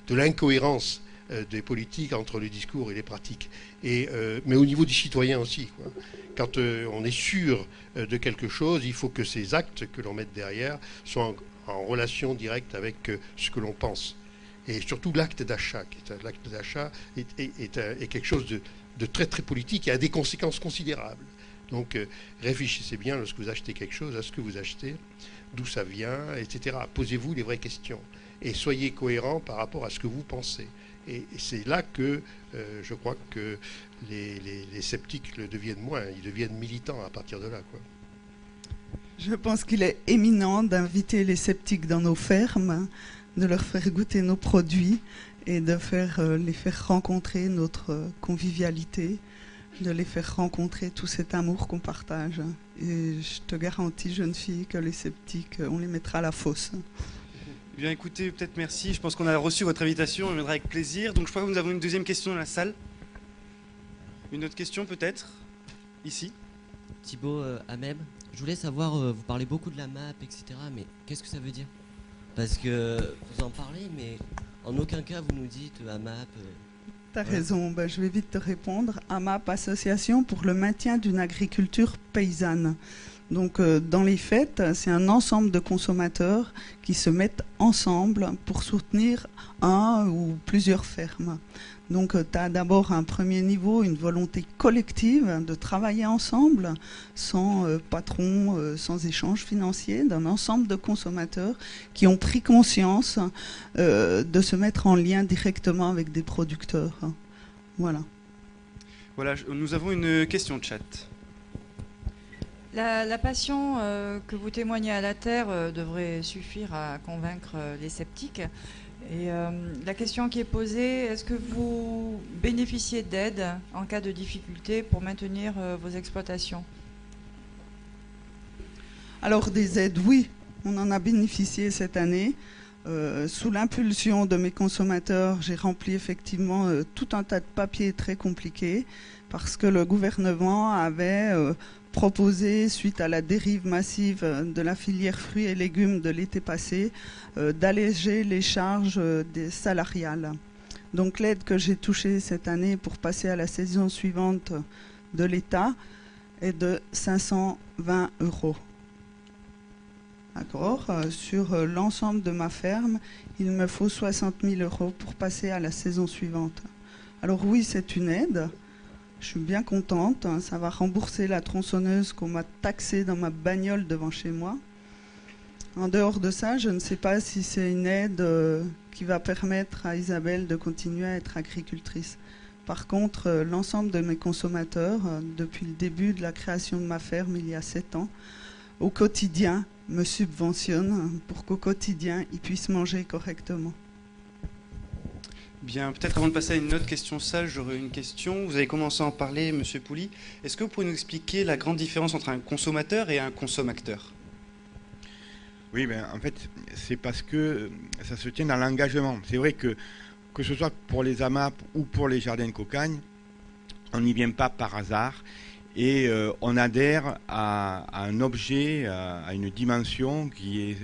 de l'incohérence des politiques entre le discours et les pratiques. Mais au niveau du citoyen aussi, quoi. Quand on est sûr de quelque chose, il faut que ces actes que l'on mette derrière soient en relation directe avec ce que l'on pense. Et surtout l'acte d'achat. L'acte d'achat est quelque chose de très très politique et a des conséquences considérables. Donc réfléchissez bien lorsque vous achetez quelque chose à ce que vous achetez, d'où ça vient, etc. Posez-vous les vraies questions et soyez cohérents par rapport à ce que vous pensez. Et c'est là que je crois que les sceptiques le deviennent moins, ils deviennent militants à partir de là, quoi. Je pense qu'il est éminent d'inviter les sceptiques dans nos fermes, de leur faire goûter nos produits et de les faire rencontrer notre convivialité, de les faire rencontrer tout cet amour qu'on partage. Et je te garantis, jeune fille, que les sceptiques, on les mettra à la fosse. Bien écoutez, peut-être merci. Je pense qu'on a reçu votre invitation, on viendra avec plaisir. Donc je crois que nous avons une deuxième question dans la salle. Une autre question peut-être ici. Thibaut Ameb, je voulais savoir, vous parlez beaucoup de la map, etc. Mais qu'est-ce que ça veut dire? Parce que vous en parlez, mais en aucun cas vous nous dites AMAP. T'as raison, je vais vite te répondre. AMAP, Association pour le maintien d'une agriculture paysanne. Donc dans les faits, c'est un ensemble de consommateurs qui se mettent ensemble pour soutenir un ou plusieurs fermes. Donc tu as d'abord un premier niveau, une volonté collective de travailler ensemble, sans patron, sans échange financier, d'un ensemble de consommateurs qui ont pris conscience de se mettre en lien directement avec des producteurs. Voilà. Voilà, nous avons une question de chat. La passion que vous témoignez à la Terre devrait suffire à convaincre les sceptiques. Et la question qui est posée, est-ce que vous bénéficiez d'aide en cas de difficulté pour maintenir vos exploitations? Alors des aides, oui, on en a bénéficié cette année. Sous l'impulsion de mes consommateurs, j'ai rempli effectivement tout un tas de papiers très compliqués parce que le gouvernement avait proposé, suite à la dérive massive de la filière fruits et légumes de l'été passé, d'alléger les charges des salariales. Donc l'aide que j'ai touchée cette année pour passer à la saison suivante de l'État est de 520 €. D'accord. Sur l'ensemble de ma ferme, il me faut 60 000 € pour passer à la saison suivante. Alors oui, c'est une aide. Je suis bien contente. Ça va rembourser la tronçonneuse qu'on m'a taxée dans ma bagnole devant chez moi. En dehors de ça, je ne sais pas si c'est une aide qui va permettre à Isabelle de continuer à être agricultrice. Par contre, l'ensemble de mes consommateurs, depuis le début de la création de ma ferme il y a 7 ans, au quotidien, me subventionnent pour qu'au quotidien, ils puissent manger correctement. Bien, peut-être avant de passer à une autre question salle, j'aurais une question. Vous avez commencé à en parler, Monsieur Pouli. Est-ce que vous pouvez nous expliquer la grande différence entre un consommateur et un consommateur? Oui, en fait, c'est parce que ça se tient dans l'engagement. C'est vrai que ce soit pour les AMAP ou pour les jardins de cocagne, on n'y vient pas par hasard et on adhère à un objet, à une dimension qui est,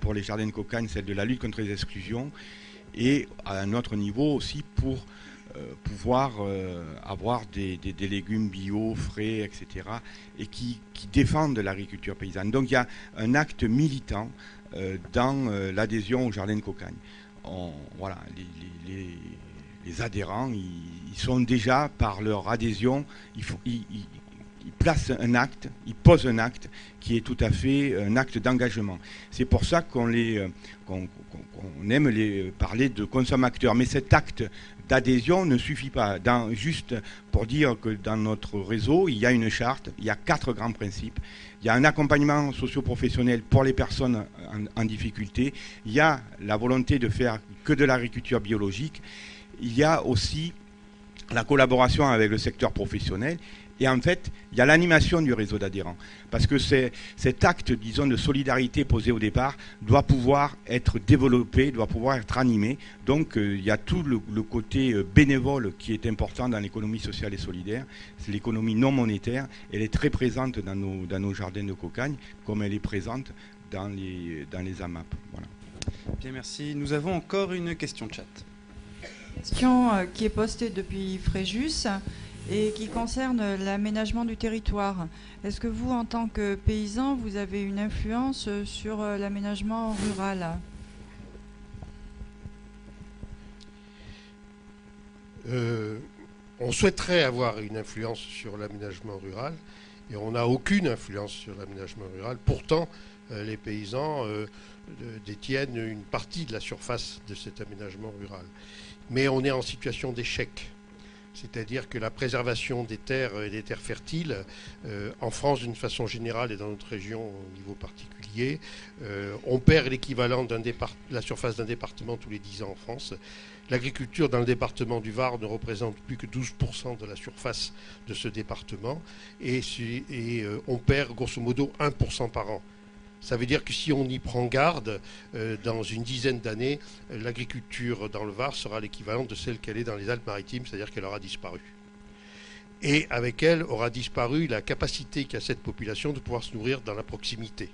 pour les jardins de cocagne, celle de la lutte contre les exclusions, et à un autre niveau aussi pour pouvoir avoir des légumes bio, frais, etc., et qui défendent l'agriculture paysanne. Donc il y a un acte militant dans l'adhésion au jardin de cocagne. Voilà, les adhérents, ils sont déjà, par leur adhésion, ils placent un acte, ils posent un acte qui est tout à fait un acte d'engagement. C'est pour ça qu'on aime parler de consommateurs. Mais cet acte d'adhésion ne suffit pas. Juste pour dire que dans notre réseau, il y a une charte, il y a 4 grands principes. Il y a un accompagnement socio-professionnel pour les personnes en difficulté. Il y a la volonté de faire que de l'agriculture biologique. Il y a aussi la collaboration avec le secteur professionnel. Et en fait, il y a l'animation du réseau d'adhérents. Parce que cet acte, disons, de solidarité posé au départ doit pouvoir être développé, doit pouvoir être animé. Donc, il y a tout le côté bénévole qui est important dans l'économie sociale et solidaire. C'est l'économie non monétaire. Elle est très présente dans nos jardins de cocagne, comme elle est présente dans les AMAP. Voilà. Bien, merci. Nous avons encore une question de chat. question qui est postée depuis Fréjus et qui concerne l'aménagement du territoire. Est-ce que vous, en tant que paysan, vous avez une influence sur l'aménagement rural ? On souhaiterait avoir une influence sur l'aménagement rural et on n'a aucune influence sur l'aménagement rural. Pourtant, les paysans détiennent une partie de la surface de cet aménagement rural. Mais on est en situation d'échec. C'est-à-dire que la préservation des terres et des terres fertiles, en France d'une façon générale et dans notre région au niveau particulier, on perd l'équivalent de la surface d'un département tous les 10 ans en France. L'agriculture dans le département du Var ne représente plus que 12% de la surface de ce département et on perd grosso modo 1% par an. Ça veut dire que si on y prend garde, dans une dizaine d'années, l'agriculture dans le Var sera l'équivalent de celle qu'elle est dans les Alpes-Maritimes, c'est-à-dire qu'elle aura disparu. Et avec elle aura disparu la capacité qu'a cette population de pouvoir se nourrir dans la proximité.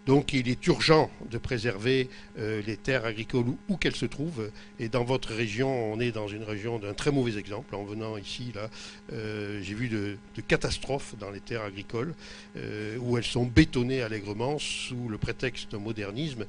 Donc il est urgent de préserver les terres agricoles où qu'elles se trouvent. Et dans votre région, on est dans une région d'un très mauvais exemple. En venant ici, là, j'ai vu de catastrophes dans les terres agricoles où elles sont bétonnées allègrement sous le prétexte d'un modernisme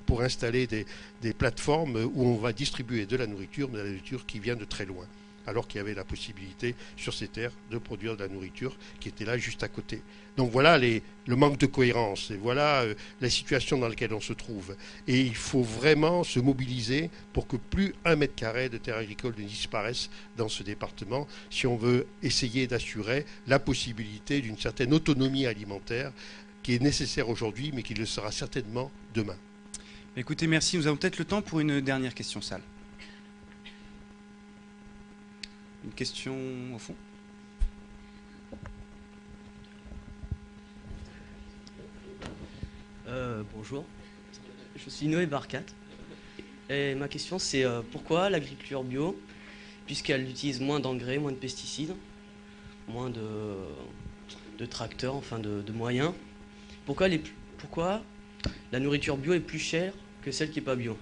pour installer des plateformes où on va distribuer de la nourriture, mais de la nourriture qui vient de très loin. Alors qu'il y avait la possibilité sur ces terres de produire de la nourriture qui était là juste à côté. Donc voilà le manque de cohérence et voilà la situation dans laquelle on se trouve. Et il faut vraiment se mobiliser pour que plus 1 mètre carré de terre agricole ne disparaisse dans ce département si on veut essayer d'assurer la possibilité d'une certaine autonomie alimentaire qui est nécessaire aujourd'hui mais qui le sera certainement demain. Écoutez, merci. Nous avons peut-être le temps pour une dernière question salle. Une question au fond. Bonjour, je suis Noé Barcat. Et ma question c'est pourquoi l'agriculture bio, puisqu'elle utilise moins d'engrais, moins de pesticides, moins de tracteurs, enfin de moyens, pourquoi la nourriture bio est plus chère que celle qui n'est pas bio ?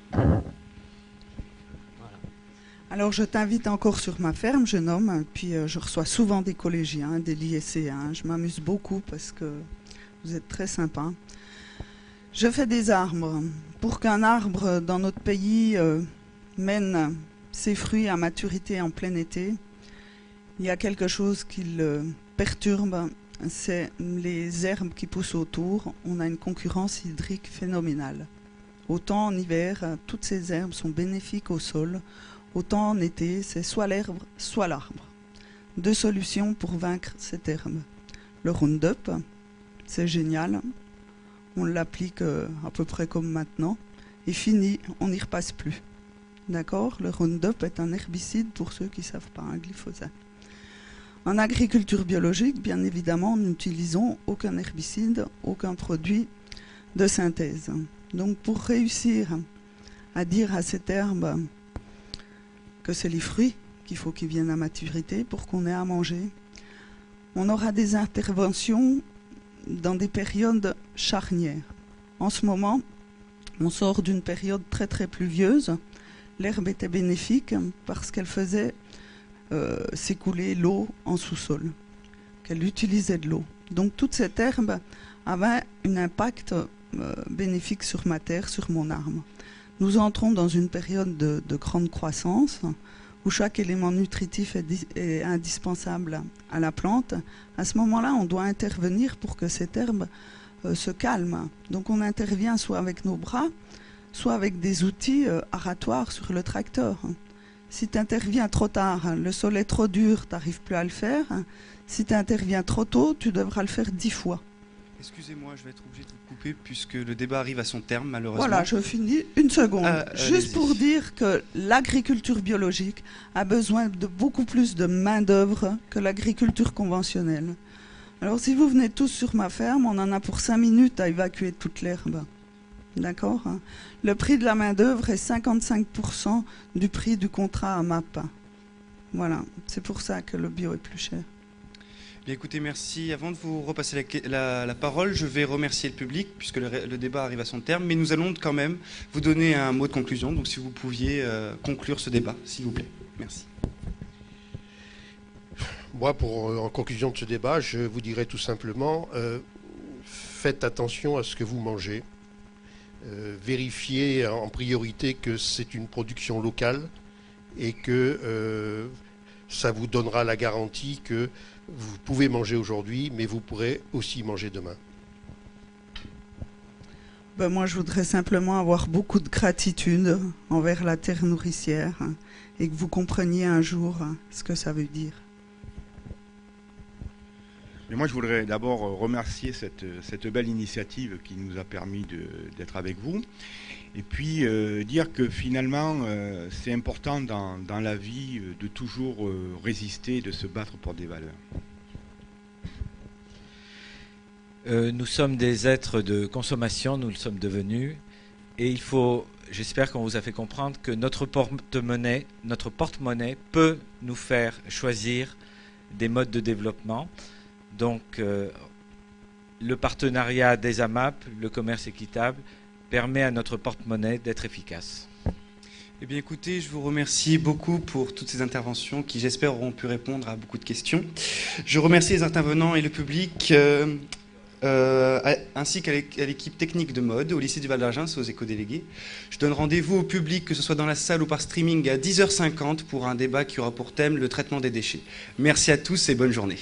Alors je t'invite encore sur ma ferme, jeune homme, puis je reçois souvent des collégiens, des lycéens. Je m'amuse beaucoup parce que vous êtes très sympas. Je fais des arbres. Pour qu'un arbre dans notre pays mène ses fruits à maturité en plein été, il y a quelque chose qui le perturbe, c'est les herbes qui poussent autour. On a une concurrence hydrique phénoménale. Autant en hiver, toutes ces herbes sont bénéfiques au sol. Autant en été, c'est soit l'herbe, soit l'arbre. 2 solutions pour vaincre cette herbe. Le Roundup, c'est génial. On l'applique à peu près comme maintenant. Et fini, on n'y repasse plus. D'accord ? Le Roundup est un herbicide pour ceux qui ne savent pas, un glyphosate. En agriculture biologique, bien évidemment, nous n'utilisons aucun herbicide, aucun produit de synthèse. Donc pour réussir à dire à cette herbe que c'est les fruits qu'il faut qu'ils viennent à maturité pour qu'on ait à manger, on aura des interventions dans des périodes charnières. En ce moment, on sort d'une période très très pluvieuse. L'herbe était bénéfique parce qu'elle faisait s'écouler l'eau en sous-sol, qu'elle utilisait de l'eau. Donc toute cette herbe avait un impact bénéfique sur ma terre, sur mon arbre. Nous entrons dans une période de grande croissance où chaque élément nutritif est indispensable à la plante. À ce moment-là, on doit intervenir pour que cette herbe se calme. Donc on intervient soit avec nos bras, soit avec des outils aratoires sur le tracteur. Si tu interviens trop tard, le sol est trop dur, tu n'arrives plus à le faire. Si tu interviens trop tôt, tu devras le faire 10 fois. Excusez-moi, je vais être obligé de vous couper puisque le débat arrive à son terme, malheureusement. Voilà, je finis une seconde. Juste pour dire que l'agriculture biologique a besoin de beaucoup plus de main-d'œuvre que l'agriculture conventionnelle. Alors, si vous venez tous sur ma ferme, on en a pour 5 minutes à évacuer toute l'herbe. D'accord ? Le prix de la main-d'œuvre est 55% du prix du contrat à MAP. Voilà, c'est pour ça que le bio est plus cher. Bien, écoutez, merci. Avant de vous repasser la parole, je vais remercier le public puisque le débat arrive à son terme, mais nous allons quand même vous donner un mot de conclusion. Donc si vous pouviez conclure ce débat, s'il vous plaît. Merci. Moi, en conclusion de ce débat, je vous dirais tout simplement, faites attention à ce que vous mangez. Vérifiez en priorité que c'est une production locale et que ça vous donnera la garantie que vous pouvez manger aujourd'hui, mais vous pourrez aussi manger demain. Ben moi, je voudrais simplement avoir beaucoup de gratitude envers la terre nourricière et que vous compreniez un jour ce que ça veut dire. Mais moi, je voudrais d'abord remercier cette belle initiative qui nous a permis d'être avec vous. Et puis dire que finalement, c'est important dans la vie de toujours résister, de se battre pour des valeurs. Nous sommes des êtres de consommation, nous le sommes devenus. Et il faut, j'espère qu'on vous a fait comprendre que notre porte-monnaie peut nous faire choisir des modes de développement. Donc, le partenariat des AMAP, le commerce équitable, permet à notre porte-monnaie d'être efficace. Eh bien, écoutez, je vous remercie beaucoup pour toutes ces interventions qui, j'espère, auront pu répondre à beaucoup de questions. Je remercie les intervenants et le public, ainsi qu'à l'équipe technique de mode, au lycée du Val d'Argent, aux éco-délégués. Je donne rendez-vous au public, que ce soit dans la salle ou par streaming, à 10h50 pour un débat qui aura pour thème le traitement des déchets. Merci à tous et bonne journée.